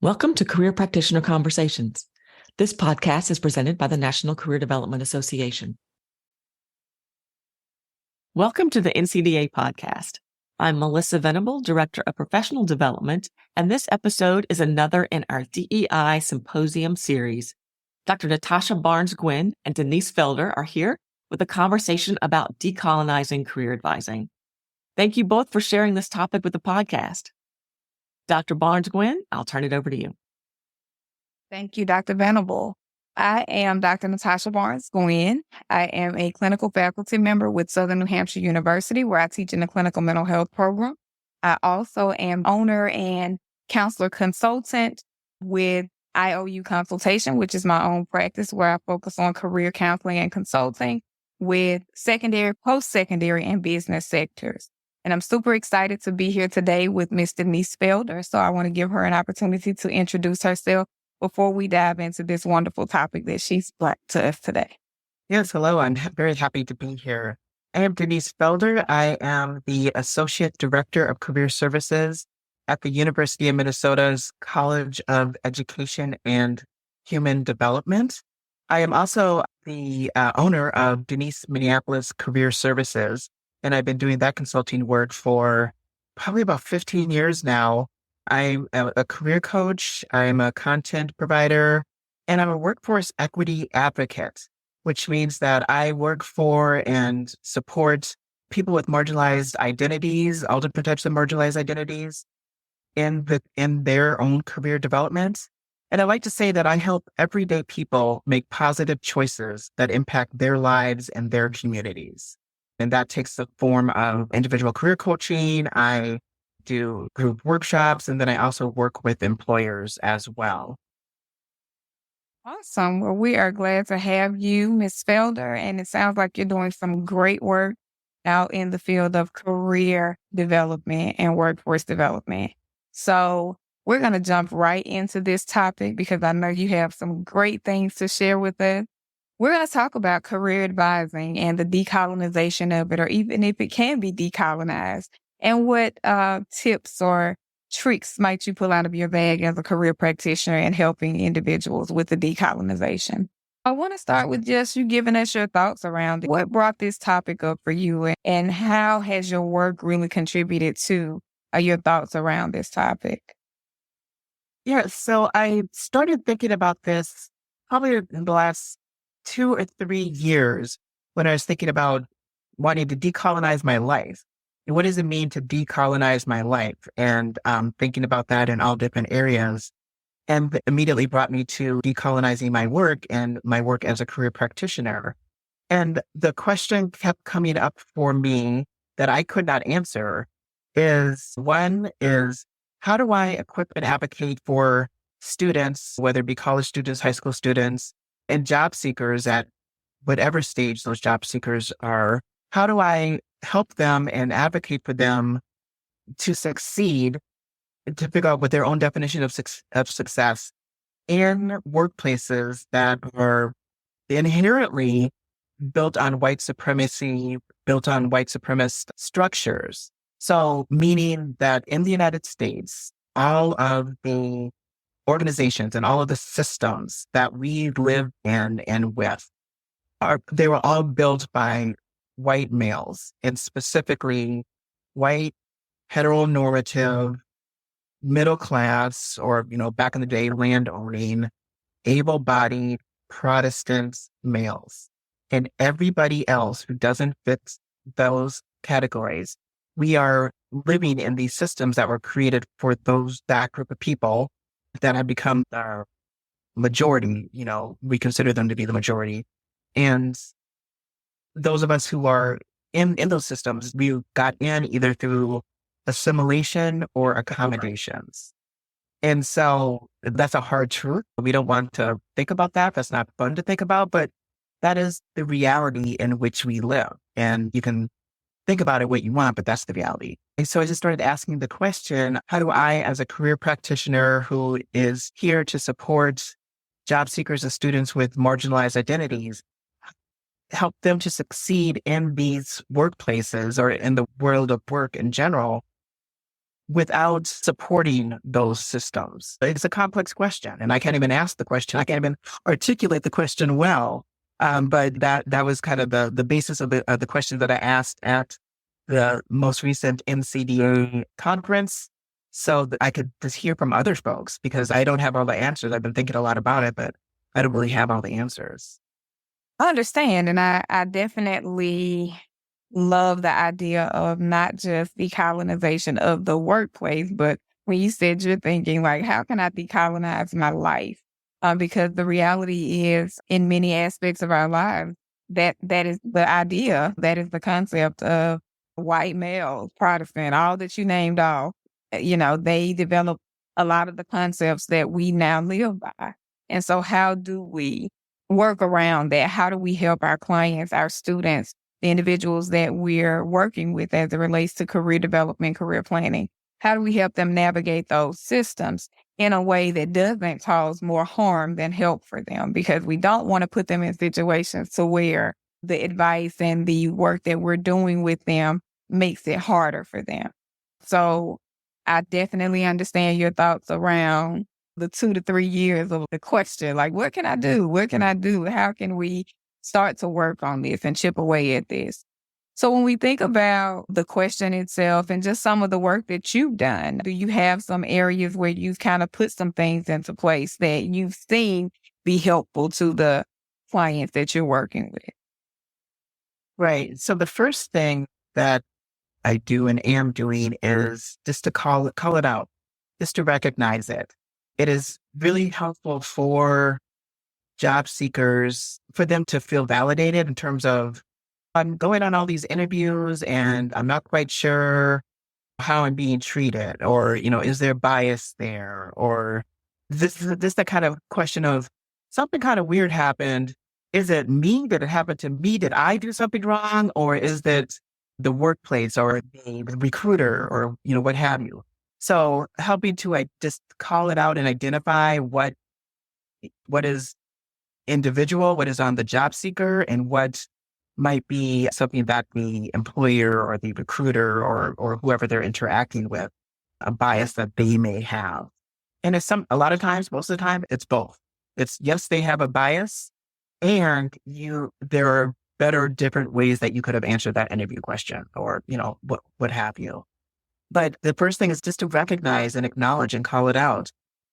Welcome to Career Practitioner Conversations. This podcast is presented by the National Career Development Association. Welcome to the NCDA podcast. I'm Melissa Venable, Director of Professional Development, and this episode is another in our DEI Symposium series. Dr. Natasha Barnes-Gwynn and Denise Felder are here with a conversation about decolonizing career advising. Thank you both for sharing this topic with the podcast. Dr. Barnes-Gwynn, I'll turn it over to you. Thank you, Dr. Venable. I am Dr. Natasha Barnes-Gwynn. I am a clinical faculty member with Southern New Hampshire University, where I teach in the clinical mental health program. I also am owner and counselor consultant with IOU Consultation, which is my own practice where I focus on career counseling and consulting with secondary, post-secondary, and business sectors. And I'm super excited to be here today with Ms. Denise Felder. So I want to give her an opportunity to introduce herself before we dive into this wonderful topic that she's brought to us today. Yes, hello. I'm very happy to be here. I am Denise Felder. I am the Associate Director of Career Services at the University of Minnesota's College of Education and Human Development. I am also the owner of Denise Minneapolis Career Services, and I've been doing that consulting work for probably about 15 years now. I'm a career coach, I'm a content provider, and I'm a workforce equity advocate, which means that I work for and support people with marginalized identities, all different types of marginalized identities in their own career development. And I like to say that I help everyday people make positive choices that impact their lives and their communities. And that takes the form of individual career coaching. I do group workshops, and then I also work with employers as well. Awesome. Well, we are glad to have you, Ms. Felder, and it sounds like you're doing some great work out in the field of career development and workforce development. So we're going to jump right into this topic because I know you have some great things to share with us. We're going to talk about career advising and the decolonization of it, or even if it can be decolonized, and what tips or tricks might you pull out of your bag as a career practitioner in helping individuals with the decolonization. I want to start with just you giving us your thoughts around it. What brought this topic up for you, and how has your work really contributed to your thoughts around this topic? Yeah, so I started thinking about this probably in the last 2 or 3 years when I was thinking about wanting to decolonize my life. And what does it mean to decolonize my life? And thinking about that in all different areas, and immediately brought me to decolonizing my work and my work as a career practitioner. And the question kept coming up for me that I could not answer is, one is, how do I equip and advocate for students, whether it be college students, high school students, and job seekers at whatever stage those job seekers are? How do I help them and advocate for them to succeed, to figure out what their own definition of success in workplaces that are inherently built on white supremacy, built on white supremacist structures? So meaning that in the United States, all of the organizations and all of the systems that we live in and with they were all built by white males, and specifically white, heteronormative, middle class, or, back in the day, land-owning, able-bodied Protestant males. And everybody else who doesn't fit those categories, we are living in these systems that were created for that group of people that have become our majority. We consider them to be the majority. And those of us who are in those systems, we got in either through assimilation or accommodations. And so that's a hard truth. We don't want to think about that. That's not fun to think about, but that is the reality in which we live. And you can think about it what you want, but that's the reality. And so I just started asking the question, how do I, as a career practitioner who is here to support job seekers and students with marginalized identities, help them to succeed in these workplaces or in the world of work in general? without supporting those systems? It's a complex question, and I can't even ask the question. I can't even articulate the question well. But that was kind of the basis of the question that I asked at the most recent NCDA conference, so that I could just hear from other folks, because I don't have all the answers. I've been thinking a lot about it, but I don't really have all the answers. I understand. And I definitely love the idea of not just decolonization of the workplace, but when you said you're thinking, like, how can I decolonize my life? Because the reality is, in many aspects of our lives, that is the idea, that is the concept of white male, Protestant, all that you named off. They develop a lot of the concepts that we now live by. And so how do we work around that? How do we help our clients, our students, the individuals that we're working with as it relates to career development, career planning? How do we help them navigate those systems in a way that doesn't cause more harm than help for them? Because we don't want to put them in situations to where the advice and the work that we're doing with them makes it harder for them. So I definitely understand your thoughts around the 2 to 3 years of the question, like, what can I do? What can I do? How can we start to work on this and chip away at this? So when we think about the question itself and just some of the work that you've done, do you have some areas where you've kind of put some things into place that you've seen be helpful to the clients that you're working with? Right. So the first thing that I do and am doing is just to call it out, just to recognize it. It is really helpful for job seekers, for them to feel validated in terms of, I'm going on all these interviews and I'm not quite sure how I'm being treated, or, is there bias there? Or this is the kind of question of, something kind of weird happened. Is it me? Did it happen to me? Did I do something wrong? Or is it the workplace or the recruiter or, what have you? So helping to just call it out and identify what is individual, what is on the job seeker, and what might be something that the employer or the recruiter or whoever they're interacting with, a bias that they may have. And a lot of times, most of the time, it's both. It's, yes, they have a bias, and there are better, different ways that you could have answered that interview question, or, what have you. But the first thing is just to recognize and acknowledge and call it out.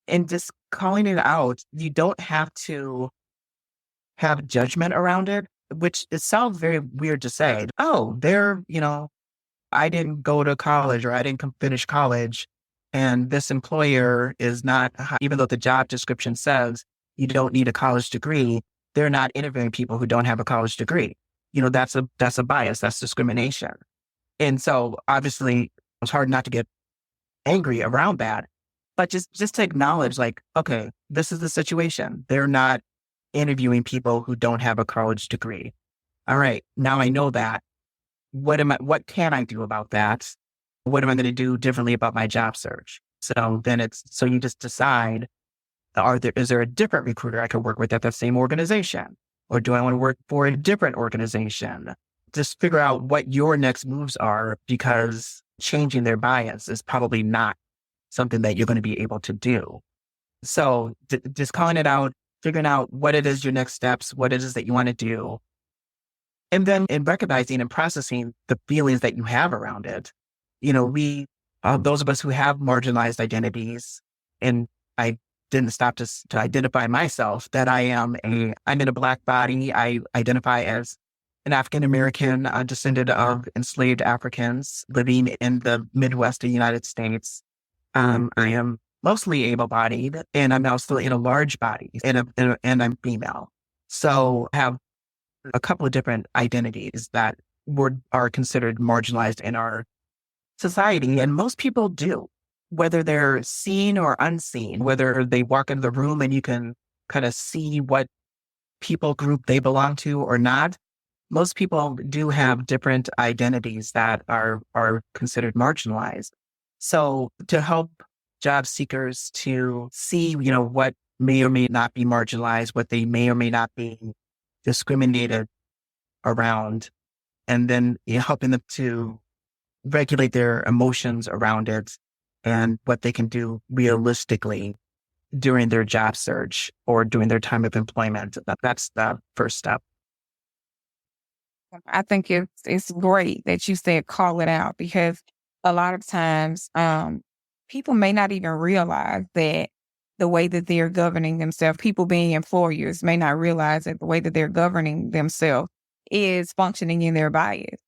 And just calling it out, you don't have to have judgment around it, which it sounds very weird to say. Oh, I didn't go to college, or I didn't finish college, and this employer is not, even though the job description says you don't need a college degree, they're not interviewing people who don't have a college degree. That's a bias, that's discrimination. And so obviously it's hard not to get angry around that, but just to acknowledge, like, okay, this is the situation. They're not interviewing people who don't have a college degree. All right, now I know that. What can I do about that? What am I going to do differently about my job search? So then so you just decide, is there a different recruiter I could work with at that same organization? Or do I want to work for a different organization? Just figure out what your next moves are, because changing their bias is probably not something that you're going to be able to do. So just calling it out, figuring out what it is, your next steps, what it is that you want to do. And then in recognizing and processing the feelings that you have around it. Those of us who have marginalized identities, and I didn't stop to identify myself, that I'm in a Black body. I identify as an African-American, descendant of enslaved Africans living in the Midwest of the United States. I am mostly able-bodied, and I'm also in a large body, and I'm female. So I have a couple of different identities that are considered marginalized in our society, and most people do, whether they're seen or unseen, whether they walk into the room and you can kind of see what people group they belong to or not. Most people do have different identities that are considered marginalized. So to help job seekers to see, what may or may not be marginalized, what they may or may not be discriminated around, and then helping them to regulate their emotions around it, and what they can do realistically during their job search or during their time of employment. That's the first step. I think it's great that you said call it out, because a lot of times people may not even realize that the way that they're governing themselves, people being employers may not realize that the way that they're governing themselves is functioning in their bias.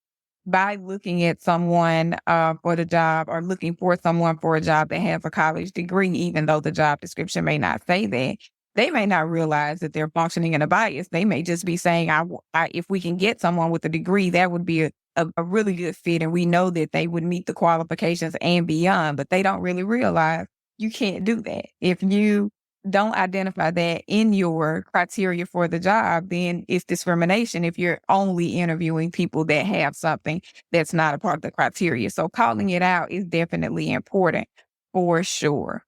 By looking at someone for the job, or looking for someone for a job that has a college degree, even though the job description may not say that, they may not realize that they're functioning in a bias. They may just be saying, if we can get someone with a degree, that would be a really good fit. And we know that they would meet the qualifications and beyond, but they don't really realize you can't do that. If you don't identify that in your criteria for the job, then it's discrimination if you're only interviewing people that have something that's not a part of the criteria. So calling it out is definitely important for sure.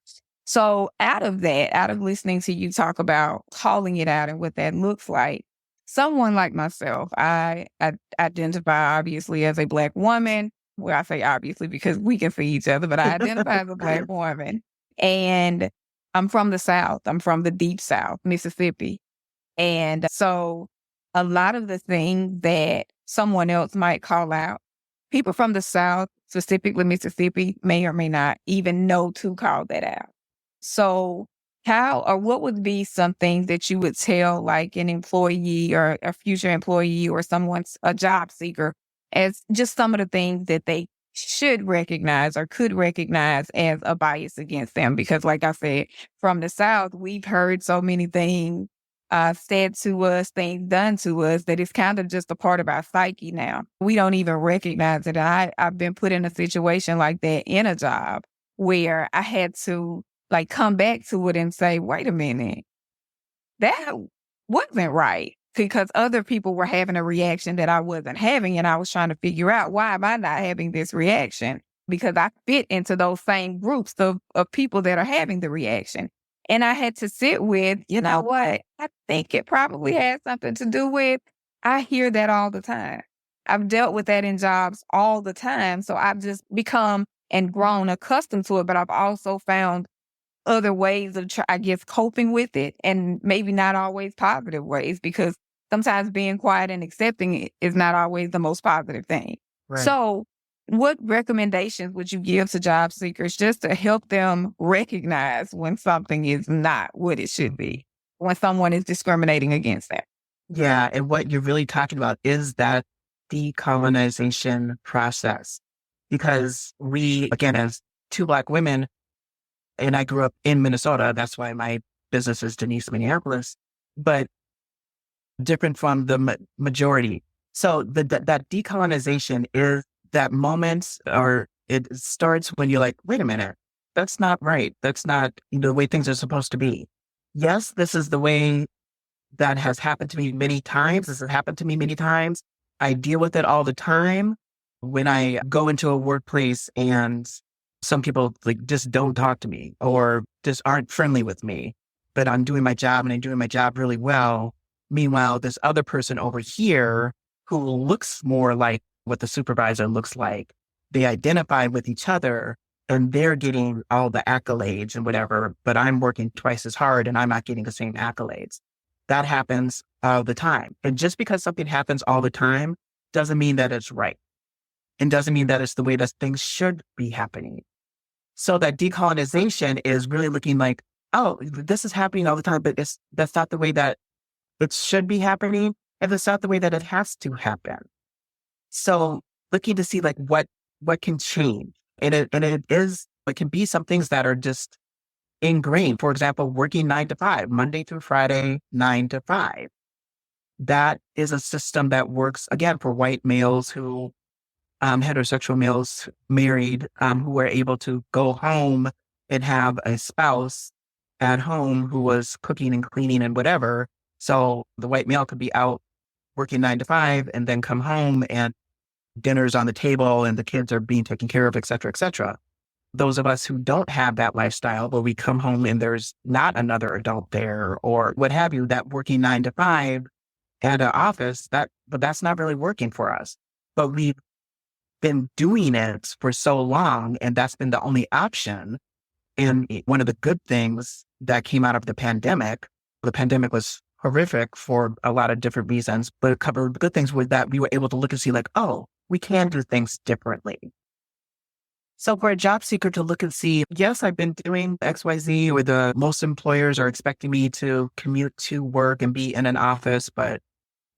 So out of listening to you talk about calling it out and what that looks like, someone like myself, I identify obviously as a Black woman. Well, I say obviously because we can see each other, but I identify as a Black woman. And I'm from the South. I'm from the deep South, Mississippi. And so a lot of the things that someone else might call out, people from the South, specifically Mississippi, may or may not even know to call that out. So what would be something that you would tell like an employee or a future employee or a job seeker as just some of the things that they should recognize or could recognize as a bias against them? Because like I said, from the South, we've heard so many things said to us, things done to us, that it's kind of just a part of our psyche now. We don't even recognize it. I've been put in a situation like that in a job where I had to like come back to it and say, wait a minute, that wasn't right. Because other people were having a reaction that I wasn't having, and I was trying to figure out, why am I not having this reaction? Because I fit into those same groups of people that are having the reaction. And I had to sit with, you know what, I think it probably has something to do with, I hear that all the time. I've dealt with that in jobs all the time. So I've just become and grown accustomed to it, but I've also found other ways of, coping with it, and maybe not always positive ways, because sometimes being quiet and accepting it is not always the most positive thing. Right. So what recommendations would you give to job seekers just to help them recognize when something is not what it should be, when someone is discriminating against them? Yeah. And what you're really talking about is that decolonization process. Because we, again, as two Black women, and I grew up in Minnesota, that's why my business is Denise Minneapolis, but different from the majority. So that decolonization is that moment, or it starts when you're like, wait a minute, that's not right. That's not the way things are supposed to be. Yes, this is the way that has happened to me many times. This has happened to me many times. I deal with it all the time. When I go into a workplace and some people like just don't talk to me or just aren't friendly with me, but I'm doing my job and I'm doing my job really well. Meanwhile, this other person over here who looks more like what the supervisor looks like, they identify with each other and they're getting all the accolades and whatever, but I'm working twice as hard and I'm not getting the same accolades. That happens all the time. And just because something happens all the time doesn't mean that it's right. And doesn't mean that it's the way that things should be happening. So that decolonization is really looking like, oh, this is happening all the time, but that's not the way that it should be happening, and that's not the way that it has to happen. So looking to see like what can change. And it can be some things that are just ingrained. For example, working 9 to 5, Monday through Friday, 9 to 5. That is a system that works, again, for white males who, heterosexual males married, who were able to go home and have a spouse at home who was cooking and cleaning and whatever. So the white male could be out working 9 to 5 and then come home and dinner's on the table and the kids are being taken care of, et cetera, et cetera. Those of us who don't have that lifestyle, where we come home and there's not another adult there or what have you, that working 9 to 5 at an office, but that's not really working for us. But we've been doing it for so long and that's been the only option. And one of the good things that came out of the pandemic was horrific for a lot of different reasons, but a couple of good things was that we were able to look and see like, oh, we can do things differently. So for a job seeker to look and see, yes, I've been doing XYZ, or the most employers are expecting me to commute to work and be in an office, but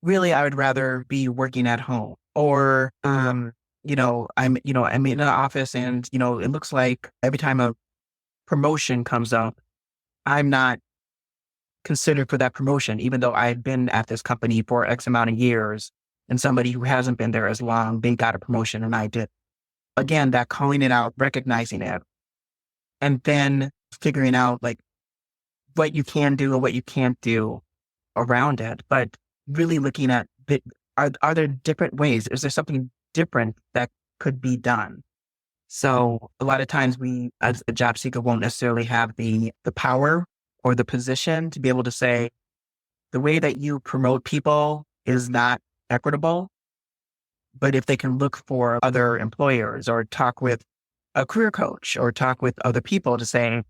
really I would rather be working at home. Or, I'm in an office and, it looks like every time a promotion comes up, I'm not considered for that promotion, even though I've been at this company for X amount of years, and somebody who hasn't been there as long, they got a promotion and I did. Again, that calling it out, recognizing it, and then figuring out like what you can do and what you can't do around it. But really looking at, are there different ways? Is there something different that could be done? So a lot of times we, as a job seeker, won't necessarily have the power or the position to be able to say, the way that you promote people is not equitable. But if they can look for other employers or talk with a career coach or talk with other people to say,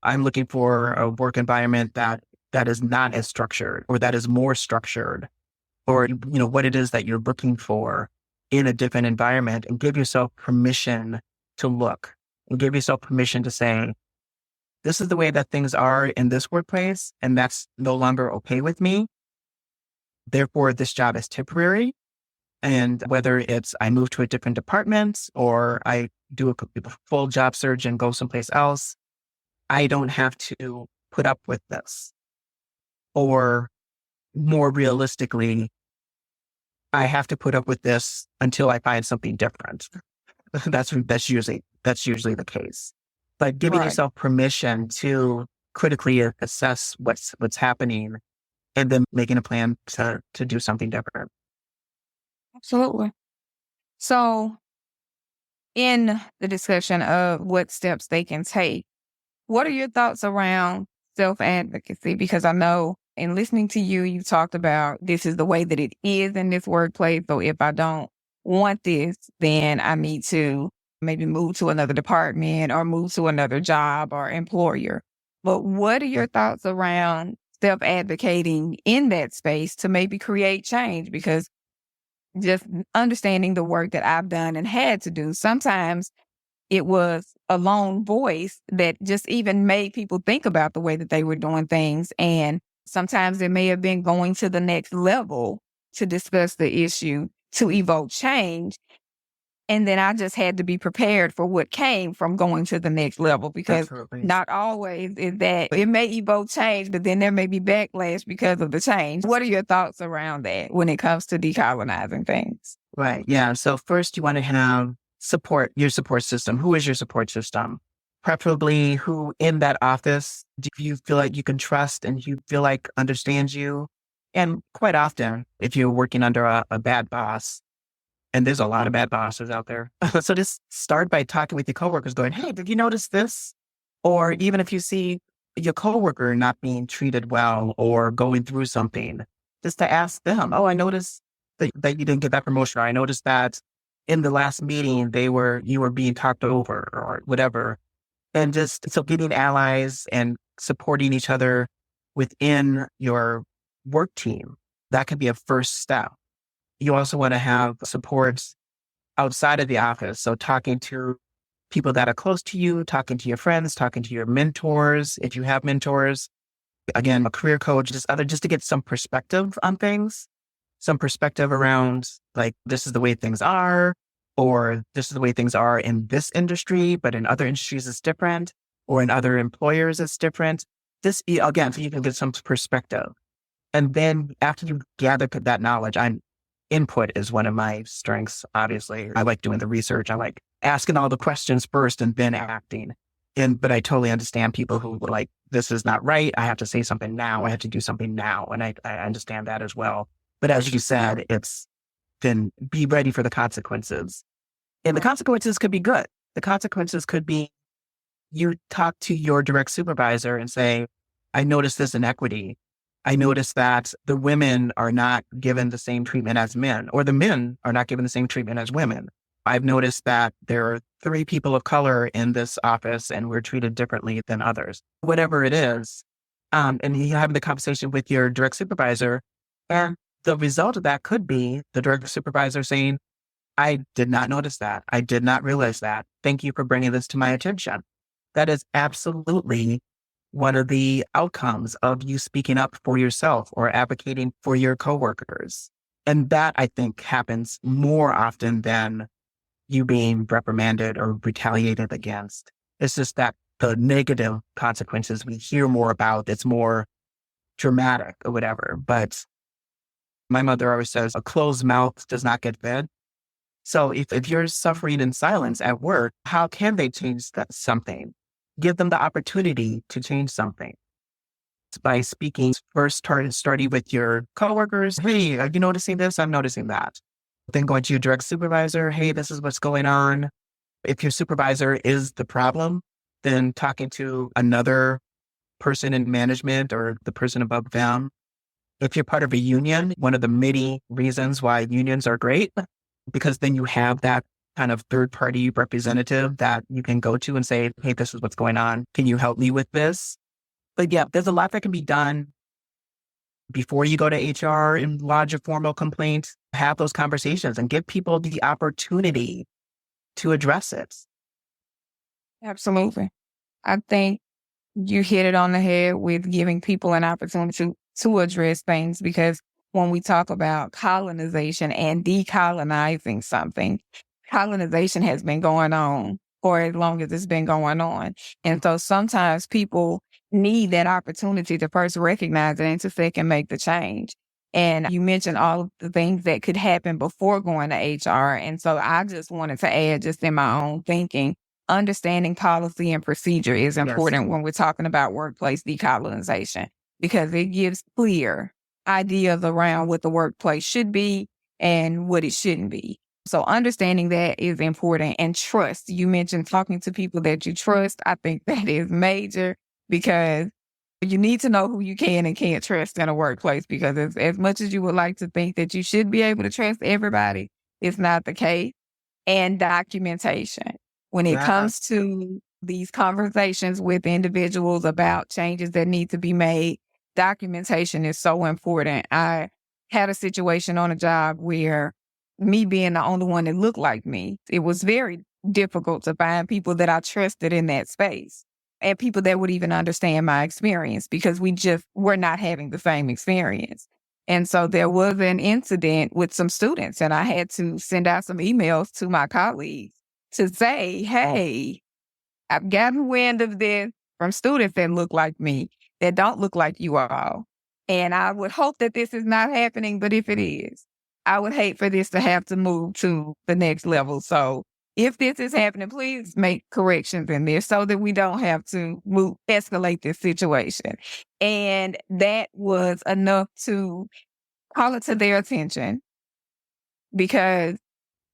I'm looking for a work environment that is not as structured or that is more structured, or, what it is that you're looking for in a different environment, and give yourself permission to look and give yourself permission to say, this is the way that things are in this workplace, and that's no longer okay with me. Therefore, this job is temporary. And whether it's I move to a different department or I do a full job search and go someplace else, I don't have to put up with this. Or more realistically, I have to put up with this until I find something different. That's usually the case. But giving yourself permission to critically assess what's happening and then making a plan to do something different. Absolutely. So in the discussion of what steps they can take, what are your thoughts around self-advocacy? Because I know in listening to you, you talked about this is the way that it is in this workplace. So if I don't want this, then I need to maybe move to another department or move to another job or employer. But what are your thoughts around self-advocating in that space to maybe create change? Because just understanding the work that I've done and had to do, sometimes it was a lone voice that just even made people think about the way that they were doing things. And sometimes it may have been going to the next level to discuss the issue, to evoke change. And then I just had to be prepared for what came from going to the next level, because not always is that it may evoke change, but then there may be backlash because of the change. What are your thoughts around that when it comes to decolonizing things? Right. Yeah. So first you want to have support, your support system. Who is your support system? Preferably who in that office do you feel like you can trust and you feel like understands you? And quite often, if you're working under a bad boss, and there's a lot of bad bosses out there. So just start by talking with your coworkers going, hey, did you notice this? Or even if you see your coworker not being treated well or going through something, just to ask them, oh, I noticed that you didn't get that promotion. Or I noticed that in the last meeting, you were being talked over or whatever. And just so getting allies and supporting each other within your work team, that could be a first step. You also want to have support outside of the office. So talking to people that are close to you, talking to your friends, talking to your mentors, if you have mentors, again, a career coach, just to get some perspective on things, some perspective around like, this is the way things are, or this is the way things are in this industry, but in other industries it's different, or in other employers it's different. This, again, so you can get some perspective. And then after you gather that knowledge, input is one of my strengths, obviously. I like doing the research. I like asking all the questions first and then acting. But I totally understand people who were like, this is not right. I have to say something now. I have to do something now. And I understand that as well. But as you said, it's then be ready for the consequences. And the consequences could be good. The consequences could be you talk to your direct supervisor and say, I noticed this inequity. I noticed that the women are not given the same treatment as men, or the men are not given the same treatment as women. I've noticed that there are 3 people of color in this office and we're treated differently than others, whatever it is. And you having the conversation with your direct supervisor, and the result of that could be the direct supervisor saying, I did not notice that. I did not realize that. Thank you for bringing this to my attention. That is absolutely one of the outcomes of you speaking up for yourself or advocating for your coworkers. And that, I think, happens more often than you being reprimanded or retaliated against. It's just that the negative consequences we hear more about, it's more dramatic or whatever. But my mother always says, a closed mouth does not get fed. So if you're suffering in silence at work, how can they change something? Give them the opportunity to change something. By speaking, first starting with your coworkers. Hey, are you noticing this? I'm noticing that. Then going to your direct supervisor. Hey, this is what's going on. If your supervisor is the problem, then talking to another person in management or the person above them. If you're part of a union, one of the many reasons why unions are great, because then you have that kind of third-party representative that you can go to and say, hey, this is what's going on. Can you help me with this? But yeah, there's a lot that can be done before you go to HR and lodge a formal complaint. Have those conversations and give people the opportunity to address it. Absolutely. I think you hit it on the head with giving people an opportunity to address things, because when we talk about colonization and decolonizing something, colonization has been going on for as long as it's been going on. And so sometimes people need that opportunity to first recognize it and to second make the change. And you mentioned all of the things that could happen before going to HR. And so I just wanted to add, just in my own thinking, understanding policy and procedure is important when we're talking about workplace decolonization, because it gives clear ideas around what the workplace should be and what it shouldn't be. So understanding that is important. And trust, you mentioned talking to people that you trust. I think that is major, because you need to know who you can and can't trust in a workplace, because as much as you would like to think that you should be able to trust everybody, it's not the case. And documentation. When it comes to these conversations with individuals about changes that need to be made, documentation is so important. I had a situation on a job where, me being the only one that looked like me, it was very difficult to find people that I trusted in that space and people that would even understand my experience, because we're not having the same experience. And so there was an incident with some students, and I had to send out some emails to my colleagues to say, hey, I've gotten wind of this from students that look like me, that don't look like you all. And I would hope that this is not happening, but if it is, I would hate for this to have to move to the next level. So if this is happening, please make corrections in there so that we don't have to escalate this situation. And that was enough to call it to their attention, because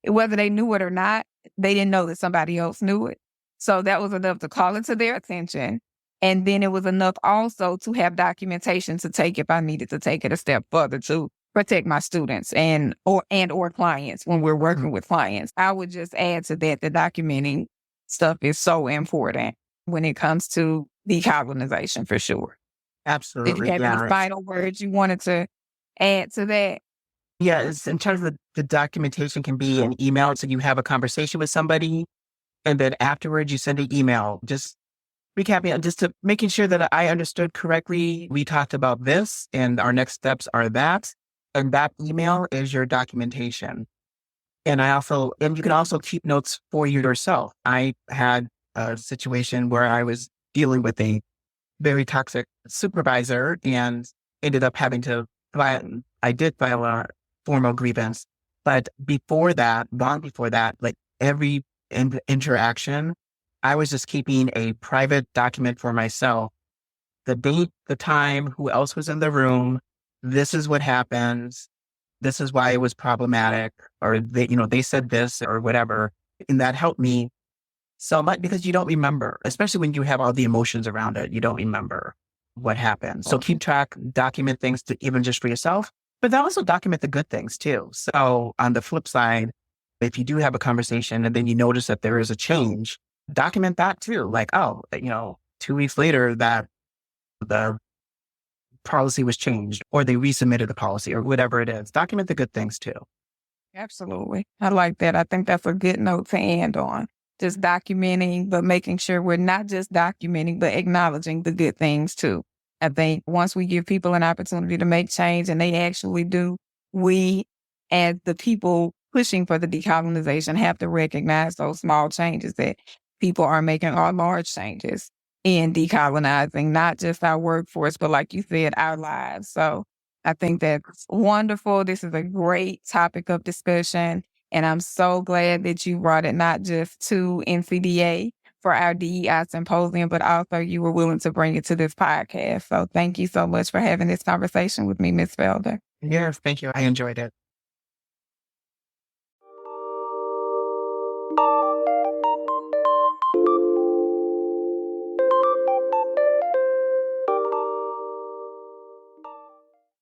whether they knew it or not, they didn't know that somebody else knew it. So that was enough to call it to their attention. And then it was enough also to have documentation to take if I needed to take it a step further to protect my students and or clients when we're working with clients. I would just add to that, the documenting stuff is so important when it comes to decolonization, for sure. Absolutely. Did you have any final words you wanted to add to that? Yeah, it's in terms of the documentation can be an email. So you have a conversation with somebody, and then afterwards you send an email, just recapping, just to making sure that I understood correctly. We talked about this and our next steps are that. And that email is your documentation. And you can also keep notes for yourself. I had a situation where I was dealing with a very toxic supervisor and ended up having to I did file a formal grievance. But long before that, like every interaction, I was just keeping a private document for myself. The date, the time, who else was in the room, this is what happened, this is why it was problematic, or they said this or whatever. And that helped me so much, because you don't remember, especially when you have all the emotions around it, you don't remember what happened. So keep track, document things even just for yourself, but then also document the good things too. So on the flip side, if you do have a conversation and then you notice that there is a change, document that too. Like, 2 weeks later that the policy was changed or they resubmitted the policy or whatever it is. Document the good things too. Absolutely. I like that. I think that's a good note to end on. Just documenting, but making sure we're not just documenting, but acknowledging the good things too. I think once we give people an opportunity to make change and they actually do, we as the people pushing for the decolonization have to recognize those small changes that people are making or large changes in decolonizing, not just our workforce, but like you said, our lives. So I think that's wonderful. This is a great topic of discussion. And I'm so glad that you brought it not just to NCDA for our DEI Symposium, but also you were willing to bring it to this podcast. So thank you so much for having this conversation with me, Ms. Felder. Yes, thank you. I enjoyed it.